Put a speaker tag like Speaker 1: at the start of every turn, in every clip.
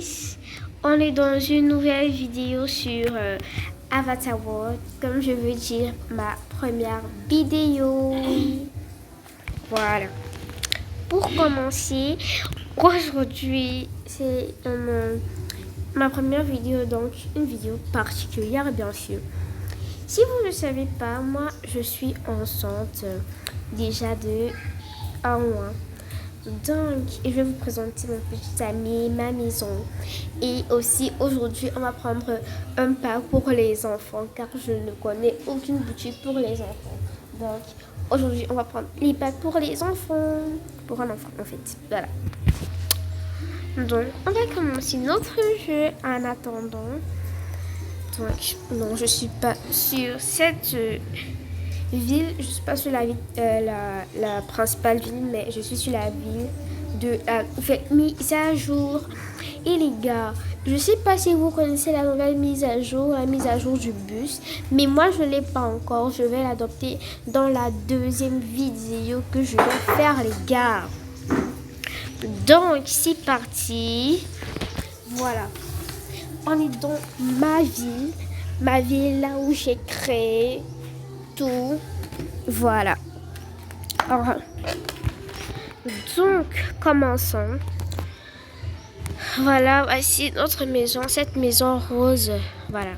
Speaker 1: guys, on est dans une nouvelle vidéo sur Avatar World, comme je veux dire ma première vidéo. Voilà. Pour commencer, aujourd'hui c'est ma première vidéo, donc une vidéo particulière bien sûr. Si vous ne le savez pas, moi je suis enceinte déjà de 1 mois. Donc, je vais vous présenter mon petit ami, ma maison. Et aussi, aujourd'hui, on va prendre un pack pour les enfants, car je ne connais aucune boutique pour les enfants. Donc, aujourd'hui, on va prendre les packs pour les enfants. Pour un enfant, en fait. Voilà. Donc, on va commencer notre jeu en attendant. Donc, non, je suis pas sur cette ville, je suis pas sur la ville, la principale ville, mais je suis sur la ville de la mise à jour. Et les gars, je sais pas si vous connaissez la nouvelle mise à jour du bus, mais moi je l'ai pas encore. Je vais l'adopter dans la deuxième vidéo que je vais faire, les gars. Donc c'est parti. Voilà, on est dans ma ville là où j'ai créé tout. Voilà. Alors, donc, commençons. Voilà, voici notre maison, cette maison rose. Voilà.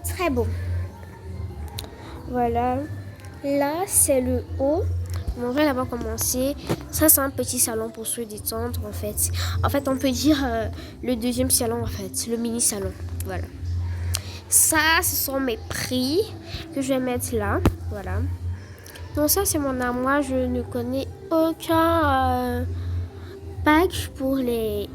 Speaker 1: Très beau. Voilà. Là, c'est le haut. On va d'abord commencer. Ça, c'est un petit salon pour se détendre, en fait. En fait, on peut dire le deuxième salon, en fait. Le mini salon. Voilà. Ça, ce sont mes prix que je vais mettre là. Voilà. Donc ça, c'est mon armoire. Je ne connais aucun pack pour les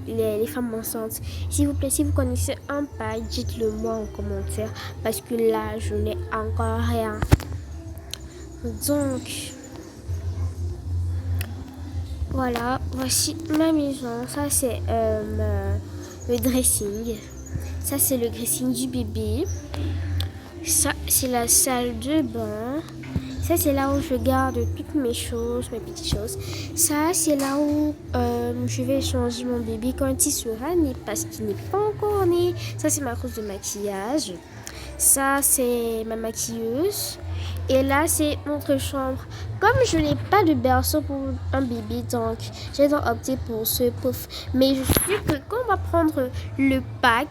Speaker 1: femmes enceintes. S'il vous plaît, si vous connaissez un pack, dites-le moi en commentaire. Parce que là, je n'ai encore rien. Donc, voilà. Voici ma maison. Ça, c'est le dressing. Ça, c'est le dressing du bébé. Ça, c'est la salle de bain. Ça, c'est là où je garde toutes mes choses, mes petites choses. Ça, c'est là où je vais changer mon bébé quand il sera né, parce qu'il n'est pas encore né. Ça, c'est ma trousse de maquillage. Ça, c'est ma maquilleuse. Et là, c'est notre chambre. Comme je n'ai pas de berceau pour un bébé, donc j'ai donc opté pour ce pouf. Mais je suis sûre que quand on va prendre le pack,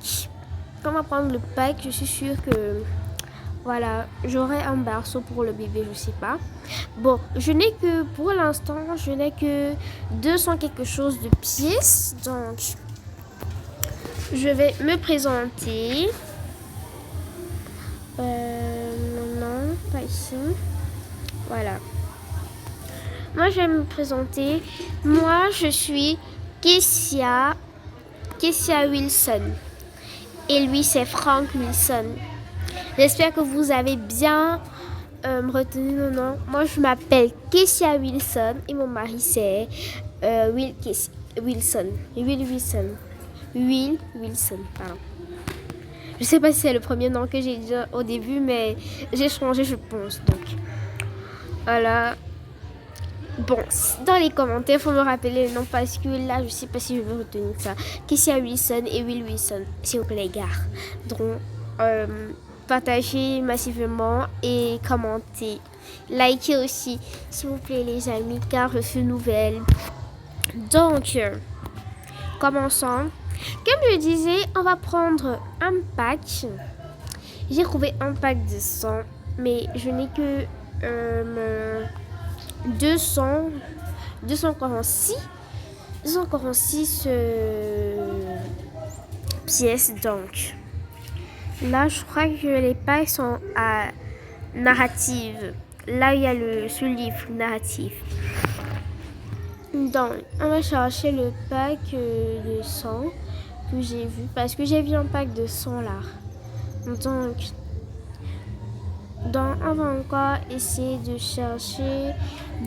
Speaker 1: je suis sûre que voilà, j'aurai un berceau pour le bébé, je sais pas. Bon, pour l'instant, je n'ai que 200 quelque chose de pièces. Donc, je vais me présenter. Non, pas ici. Voilà. Moi, je vais me présenter. Moi, je suis Kessia Wilson. Et lui, c'est Frank Wilson. J'espère que vous avez bien retenu mon nom. Moi, je m'appelle Kessia Wilson et mon mari, c'est Will Wilson. Will Wilson, pardon. Je sais pas si c'est le premier nom que j'ai dit au début, mais j'ai changé, je pense. Donc, voilà. Bon, dans les commentaires, il faut me rappeler le nom parce que là, je sais pas si je vais retenir ça. Kessia Wilson et Will Wilson, s'il vous plaît, les gars. Donc, partagez massivement et commentez. Likez aussi, s'il vous plaît, les amis, car je suis nouvelle. Donc, commençons. Comme je disais, on va prendre un pack. J'ai trouvé un pack de 100, mais je n'ai que 246 pièces. Donc, là, je crois que les packs sont à narrative. Là, il y a ce livre narratif. Donc, on va chercher le pack de 100 que j'ai vu. Parce que j'ai vu un pack de 100 là. Donc, on va encore essayer de chercher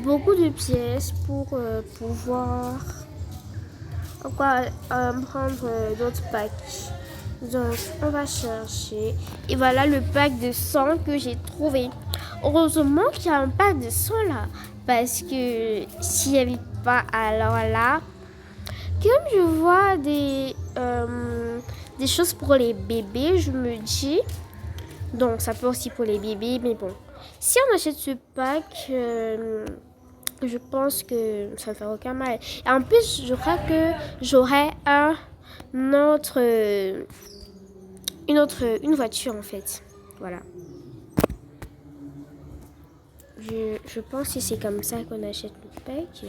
Speaker 1: beaucoup de pièces pour pouvoir encore prendre d'autres packs. Donc, on va chercher. Et voilà le pack de 100 que j'ai trouvé. Heureusement qu'il y a un pack de 100 là. Parce que s'il n'y avait pas, alors là, comme je vois des choses pour les bébés, je me dis, donc ça peut aussi pour les bébés, mais bon, si on achète ce pack, je pense que ça ne fait aucun mal. Et en plus, je crois que j'aurai une voiture en fait. Voilà. Je pense que c'est comme ça qu'on achète le pack.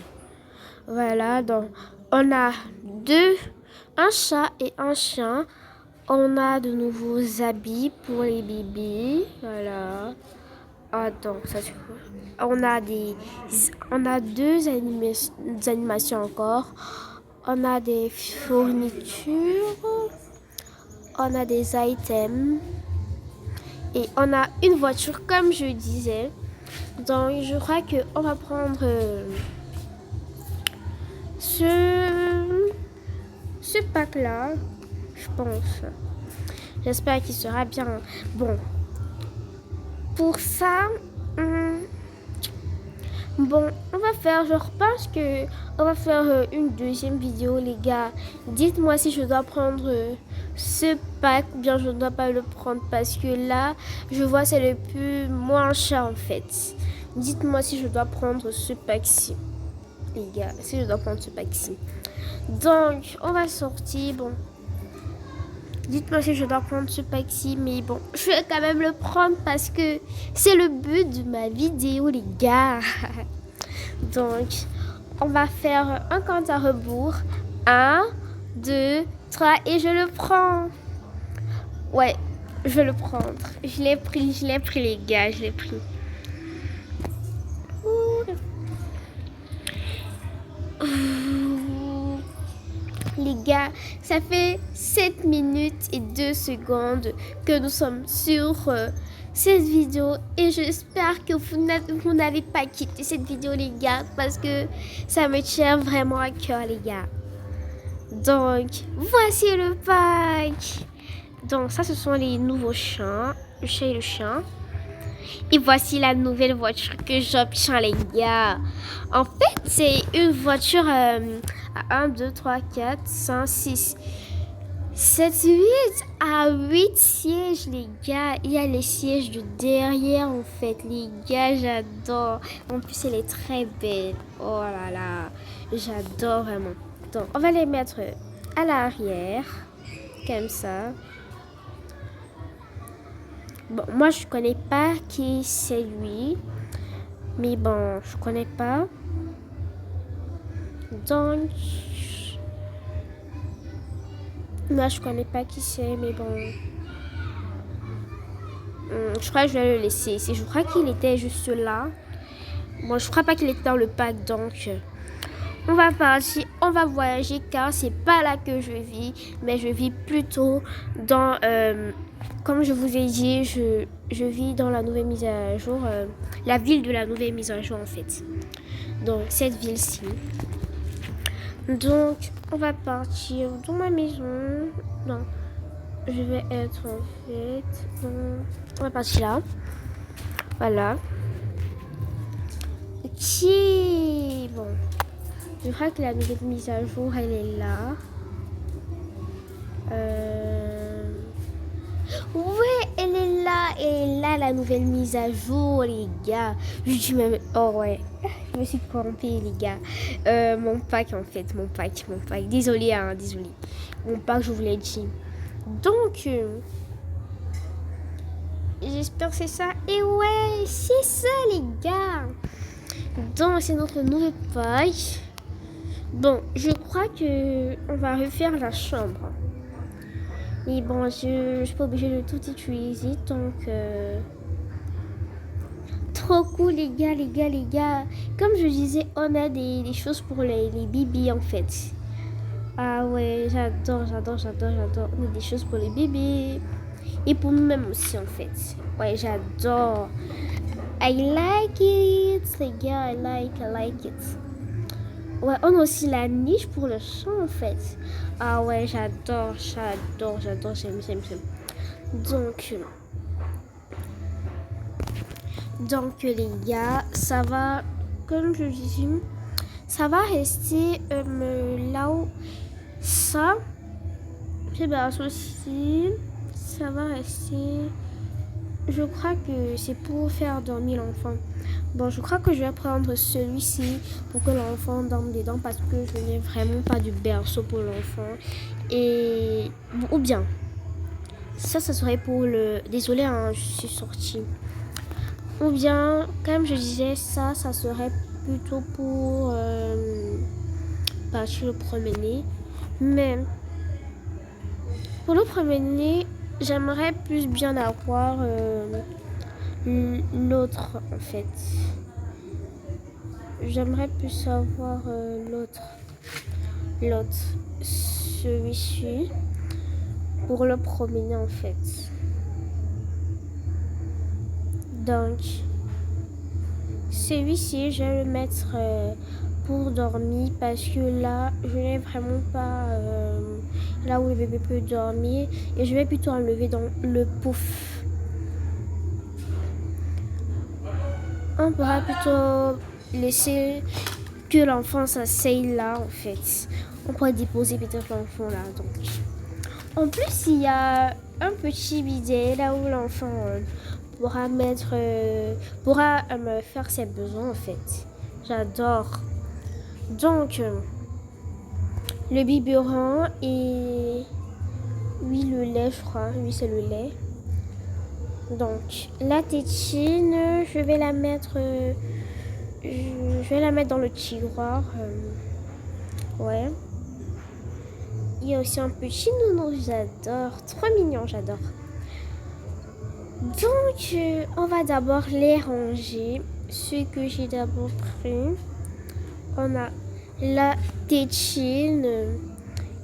Speaker 1: Voilà, donc on a un chat et un chien. On a de nouveaux habits pour les bébés. Voilà. Attends, ça c'est quoi? On a deux animations encore. On a des fournitures. On a des items. Et on a une voiture comme je disais. Donc je crois qu'on va prendre ce pack là. Je pense. J'espère qu'il sera bien. Bon. Pour ça, bon, on va faire, je pense que on va faire une deuxième vidéo, les gars. Dites-moi si je dois prendre ce pack ou bien je ne dois pas le prendre parce que là, je vois c'est le plus moins cher en fait. Dites-moi si je dois prendre ce pack-ci, les gars, si je dois prendre ce pack-ci. Donc, on va sortir, bon. Dites-moi si je dois prendre ce pack-ci, mais bon, je vais quand même le prendre parce que c'est le but de ma vidéo, les gars. Donc, on va faire un compte à rebours. 1, 2, 3 et je le prends. Ouais, je vais le prendre. Je l'ai pris les gars, je l'ai pris. Les gars, ça fait 7 minutes et 2 secondes que nous sommes sur cette vidéo et j'espère que vous n'avez pas quitté cette vidéo, les gars, parce que ça me tient vraiment à cœur, les gars. Donc, voici le pack. Donc, ça, ce sont les nouveaux chiens, le chat et le chien. Et voici la nouvelle voiture que j'obtiens, les gars. En fait, c'est une voiture à 1, 2, 3, 4, 5, 6, 7, 8 à 8 sièges, les gars. Il y a les sièges de derrière, en fait. Les gars, j'adore. En plus, elle est très belle. Oh là là, j'adore vraiment. Donc, on va les mettre à l'arrière, comme ça. Bon, moi, je connais pas qui c'est lui. Mais bon, je connais pas. Donc, moi, je connais pas qui c'est, mais bon. Je crois que je vais le laisser ici. Je crois qu'il était juste là. Bon, je crois pas qu'il était dans le pack, donc on va partir, on va voyager car c'est pas là que je vis, mais je vis plutôt dans, comme je vous ai dit, je vis dans la nouvelle mise à jour, la ville de la nouvelle mise à jour en fait. Donc cette ville-ci. Donc on va partir dans ma maison. Non, je vais être en fait. On va partir là. Voilà. Ok. Bon. Je crois que la nouvelle mise à jour, elle est là. Ouais, elle est là. Elle est là, la nouvelle mise à jour, les gars. Je dis même... Oh ouais. Je me suis trompée, les gars. Mon pack, en fait. Mon pack. Désolée, hein, désolée. Mon pack, je vous l'ai dit. Donc... j'espère que c'est ça. Et ouais, c'est ça, les gars. Donc, c'est notre nouveau pack. Bon, je crois que on va refaire la chambre. Et bon, je suis pas obligée de tout utiliser, donc trop cool, les gars. Comme je disais, on a des choses pour les bébés en fait. Ah ouais, j'adore. On a des choses pour les bébés et pour nous-mêmes aussi en fait. Ouais, j'adore. I like it, les gars. I like it. Ouais, on a aussi la niche pour le son en fait. Ah ouais, j'adore, j'aime. Donc les gars, ça va, comme je dis, ça va rester là où ça, aussi, ça va rester. Je crois que c'est pour faire dormir l'enfant. Bon, je crois que je vais prendre celui-ci pour que l'enfant dorme dedans parce que je n'ai vraiment pas de berceau pour l'enfant. Et ou bien, ça serait pour le... Désolée, hein, je suis sortie. Ou bien, comme je disais, ça serait plutôt pour partir le promener. Mais pour le promener, j'aimerais plus bien avoir l'autre en fait. J'aimerais plus avoir l'autre. Celui-ci. Pour le promener en fait. Donc, celui-ci, je vais le mettre pour dormir parce que là, je n'ai vraiment pas là où le bébé peut dormir. Et je vais plutôt enlever dans le pouf. On pourra plutôt laisser que l'enfant s'asseye là en fait. On pourra déposer peut-être l'enfant là. Donc, en plus, il y a un petit bidet là où l'enfant pourra me faire ses besoins en fait. J'adore. Donc, le biberon et oui, le lait, je crois. Oui, c'est le lait. Donc, la tétine, je vais la mettre dans le tiroir. Ouais. Il y a aussi un petit nounours, j'adore. Trop mignon, j'adore. Donc, on va d'abord les ranger. Ce que j'ai d'abord pris. On a la tétine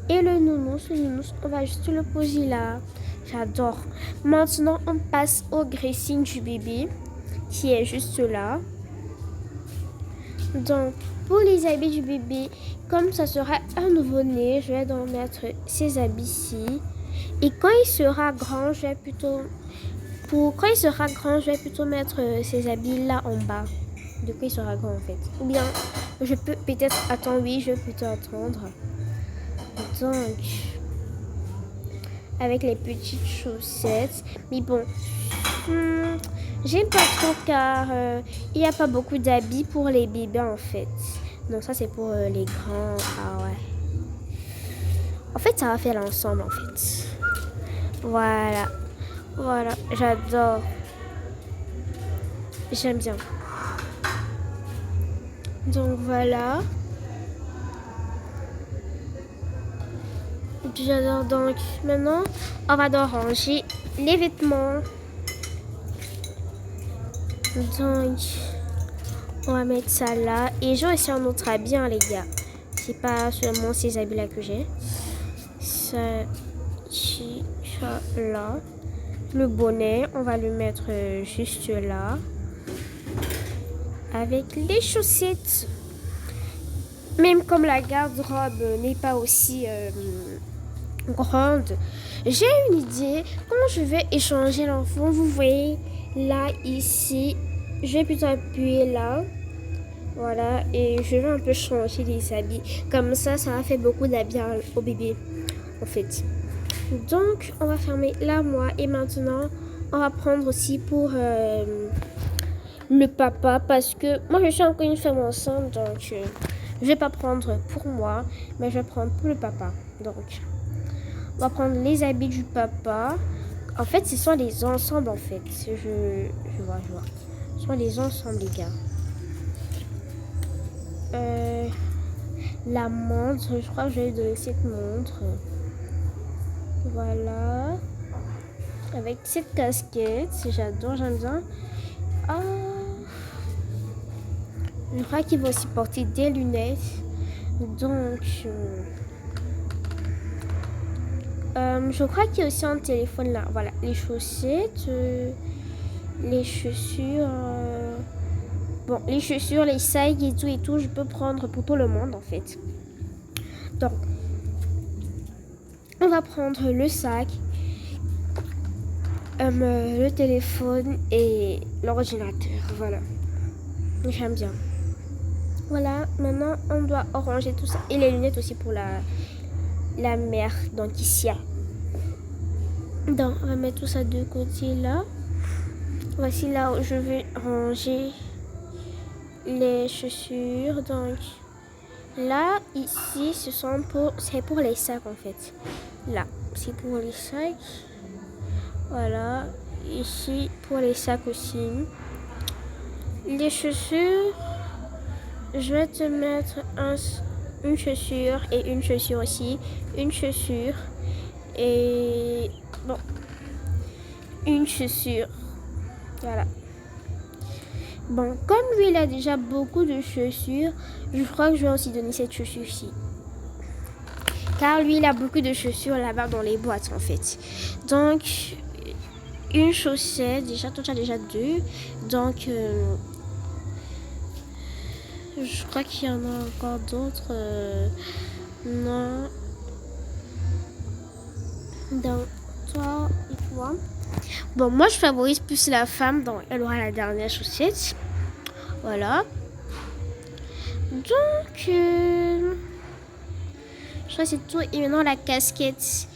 Speaker 1: et le nounours. Le nounours, on va juste le poser là. J'adore. Maintenant, on passe au dressing du bébé qui est juste là. Donc, pour les habits du bébé, comme ça sera un nouveau-né, je vais donc mettre ses habits-ci. Et quand il sera grand, je vais plutôt mettre ses habits là en bas. De quoi il sera grand en fait. Ou bien, je peux peut-être attendre. Oui, je vais plutôt attendre. Donc, avec les petites chaussettes. Mais bon, j'aime pas trop car il n'y a pas beaucoup d'habits pour les bébés en fait. Donc ça c'est pour les grands. Ah ouais. En fait, ça va faire l'ensemble en fait. Voilà. Voilà, j'adore. J'aime bien. Donc voilà. J'adore. Donc maintenant, on va donc ranger les vêtements. Donc, on va mettre ça là. Et j'ai aussi un autre habit, hein, les gars. C'est pas seulement ces habits-là que j'ai. Ça là. Le bonnet, on va le mettre juste là. Avec les chaussettes. Même comme la garde-robe n'est pas aussi grande, j'ai une idée. Comment je vais échanger l'enfant? Vous voyez là, ici, je vais plutôt appuyer là. Voilà, et je vais un peu changer les habits. Comme ça, ça va faire beaucoup d'habits au bébé, en fait. Donc, on va fermer l'armoire. Et maintenant, on va prendre aussi pour le papa. Parce que moi, je suis encore une femme enceinte. Donc, je vais pas prendre pour moi. Mais je vais prendre pour le papa. Donc, on va prendre les habits du papa. En fait, ce sont les ensembles, en fait. Je vois. Ce sont les ensembles, les gars. La montre, je crois que je vais donner cette montre. Voilà. Avec cette casquette, j'adore, j'aime bien. Ah. Je crois qu'il va aussi porter des lunettes. Donc, je crois qu'il y a aussi un téléphone là. Voilà, les chaussettes, les chaussures. Bon, les chaussures, les sacs et tout, je peux prendre pour tout le monde en fait. Donc, on va prendre le sac, le téléphone et l'ordinateur. Voilà. J'aime bien. Voilà, maintenant on doit ranger tout ça. Et les lunettes aussi pour la mer. Donc ici. Donc on va mettre tout ça de côté là. Voici là où je vais ranger les chaussures. Donc là, ici, c'est pour les sacs en fait. Là, c'est pour les sacs. Voilà. Ici, pour les sacs aussi. Les chaussures, je vais te mettre une chaussure et une chaussure aussi. Une chaussure et bon, une chaussure. Voilà. Bon, comme lui, il a déjà beaucoup de chaussures, je crois que je vais aussi donner cette chaussure-ci. Car lui, il a beaucoup de chaussures là-bas dans les boîtes, en fait. Donc, une chaussette, déjà, toi, tu as déjà deux. Donc, je crois qu'il y en a encore d'autres. Non. Donc, toi et toi. Bon, moi, je favorise plus la femme, donc elle aura la dernière chaussette. Voilà. Donc, je crois que c'est tout. Et maintenant, la casquette.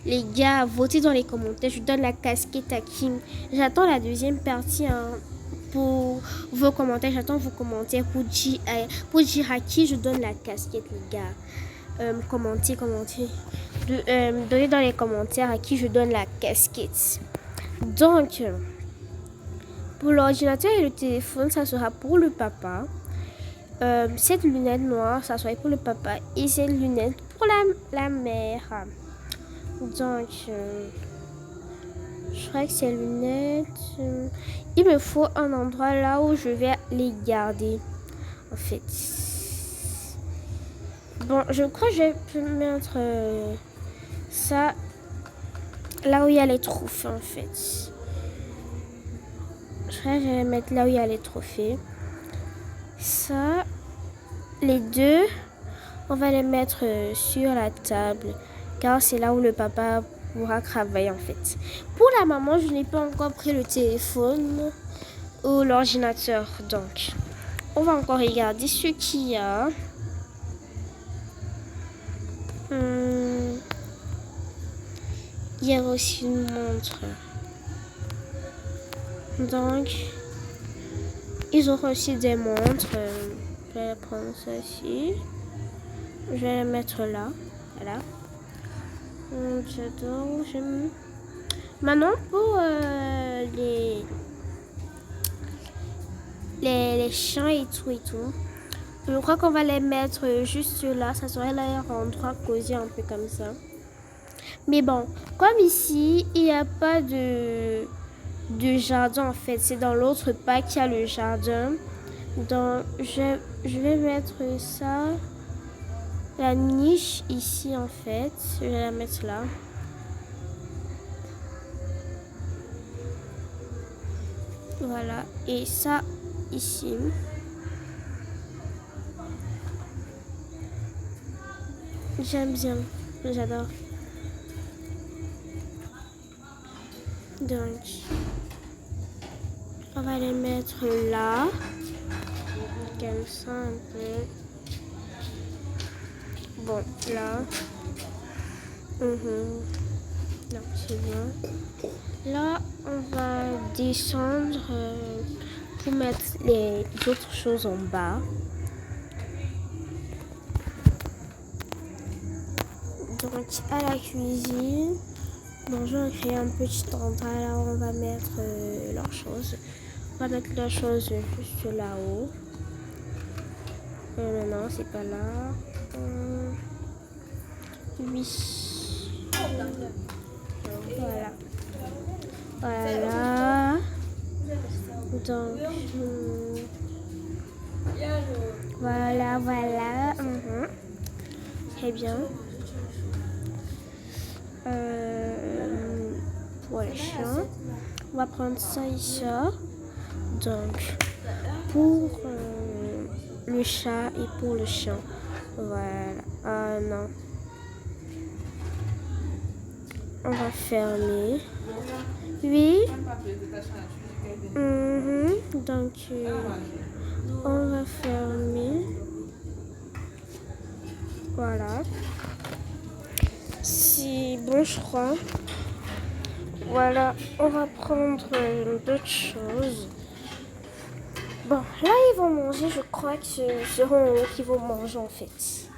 Speaker 1: Les gars, votez dans les commentaires. Je donne la casquette à Kim. J'attends la deuxième partie pour vos commentaires. J'attends vos commentaires pour dire à qui je donne la casquette, les gars. Commentez. Donnez dans les commentaires à qui je donne la casquette. Donc, pour l'ordinateur et le téléphone, ça sera pour le papa. Cette lunette noire, ça sera pour le papa. Et cette lunette pour la mère. Donc, je crois que ces lunettes, il me faut un endroit là où je vais les garder, en fait. Bon, je crois que je peux mettre ça là où il y a les trophées, en fait. Je crois que je vais mettre là où il y a les trophées. Ça, les deux, on va les mettre sur la table. Car c'est là où le papa pourra travailler en fait. Pour la maman, je n'ai pas encore pris le téléphone ou l'ordinateur. Donc, on va encore regarder ce qu'il y a. Il y a aussi une montre. Donc, ils auront aussi des montres. Je vais prendre celle-ci. Je vais la mettre là. Voilà. J'adore. Maintenant pour les chiens et tout. Je crois qu'on va les mettre juste là. Ça serait là un endroit cosy un peu comme ça. Mais bon, comme ici, il n'y a pas de jardin en fait. C'est dans l'autre pack qu'il y a le jardin. Donc je vais mettre ça. La niche ici en fait, je vais la mettre là. Voilà, et ça ici. J'aime bien, j'adore. Donc, on va les mettre là. Comme ça un peu. Bon, là. Non, c'est bien. Là, on va descendre pour mettre les autres choses en bas. Donc, à la cuisine, bon, je vais créer un petit endroit là où on va mettre leurs choses. On va mettre leurs choses juste là-haut. Non, c'est pas là. Oui. Voilà. Voilà. Donc, voilà. Très bien. Pour les chiens, on va prendre ça et ça. Donc, pour le chat et pour le chien. Voilà. Ah non. On va fermer. Oui. Donc, on va fermer. Voilà. C'est bon, je crois. Voilà, on va prendre d'autres choses. Bon, là, ils vont manger. Je crois que ce seront eux qui vont manger, en fait.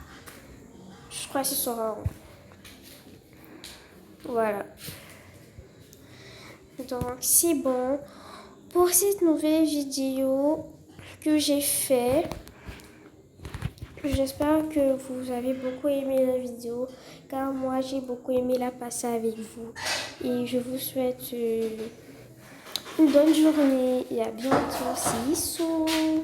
Speaker 1: Je crois que ce sera eux. Voilà. Donc, c'est bon. Pour cette nouvelle vidéo que j'ai fait, j'espère que vous avez beaucoup aimé la vidéo, car moi, j'ai beaucoup aimé la passer avec vous. Et je vous souhaite une bonne journée et à bientôt. See you soon.